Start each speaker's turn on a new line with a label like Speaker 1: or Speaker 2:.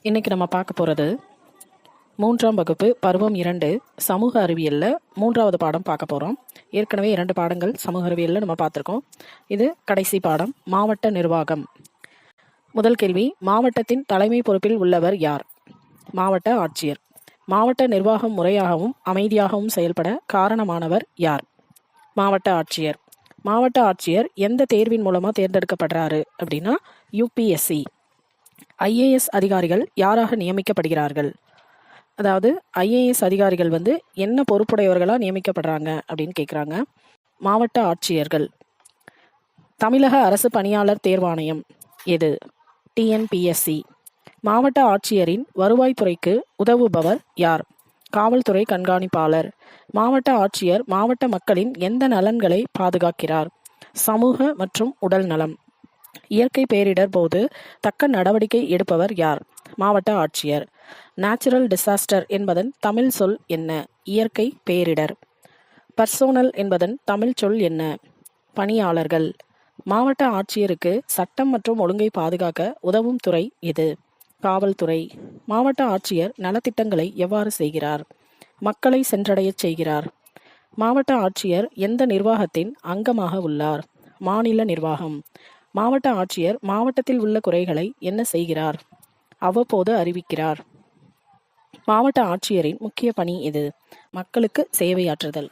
Speaker 1: இன்னைக்கு நம்ம பார்க்க போகிறது 3ஆம் வகுப்பு பருவம் 2 சமூக அறிவியலில் 3வது பாடம் பார்க்க போகிறோம். ஏற்கனவே 2 பாடங்கள் சமூக அறிவியலில் நம்ம பார்த்துருக்கோம். இது கடைசி பாடம், மாவட்ட நிர்வாகம். முதல் கேள்வி, மாவட்டத்தின் தலைமை பொறுப்பில் உள்ளவர் யார்? மாவட்ட ஆட்சியர். மாவட்ட நிர்வாகம் முறையாகவும் அமைதியாகவும் செயல்பட காரணமானவர் யார்? மாவட்ட ஆட்சியர். மாவட்ட ஆட்சியர் எந்த தேர்வின் மூலமாக தேர்ந்தெடுக்கப்படுறாரு அப்படின்னா யூபிஎஸ்சி. ஐஏஎஸ் அதிகாரிகள் யாராக நியமிக்கப்படுகிறார்கள்? அதாவது ஐஏஎஸ் அதிகாரிகள் என்ன பொறுப்புடையவர்களாக நியமிக்கப்படுறாங்க அப்படின்னு கேட்குறாங்க. மாவட்ட ஆட்சியர்கள். தமிழக அரசு பணியாளர் தேர்வாணையம் எது? டிஎன்பிஎஸ்சி. மாவட்ட ஆட்சியரின் வருவாய்த்துறைக்கு உதவுபவர் யார்? காவல்துறை கண்காணிப்பாளர். மாவட்ட ஆட்சியர் மாவட்ட மக்களின் எந்த நலன்களை பாதுகாக்கிறார்? சமூக மற்றும் உடல் நலம். இயற்கை பேரிடர் போது தக்க நடவடிக்கை எடுப்பவர் யார்? மாவட்ட ஆட்சியர். நேச்சுரல் டிசாஸ்டர் என்பதன் தமிழ் சொல் என்ன? இயற்கை பேரிடர். பர்சோனல் என்பதன் தமிழ் சொல் என்ன? பணியாளர்கள். மாவட்ட ஆட்சியருக்கு சட்டம் மற்றும் ஒழுங்கை பாதுகாக்க உதவும் துறை எது? காவல்துறை. மாவட்ட ஆட்சியர் நலத்திட்டங்களை எவ்வாறு செய்கிறார்? மக்களை சென்றடையச் செய்கிறார். மாவட்ட ஆட்சியர் எந்த நிர்வாகத்தின் அங்கமாக உள்ளார்? மாநில நிர்வாகம். மாவட்ட ஆட்சியர் மாவட்டத்தில் உள்ள குறைகளை என்ன செய்கிறார்? அவ்வப்போது அறிவிக்கிறார். மாவட்ட ஆட்சியரின் முக்கிய பணி எது? மக்களுக்கு சேவையாற்றுதல்.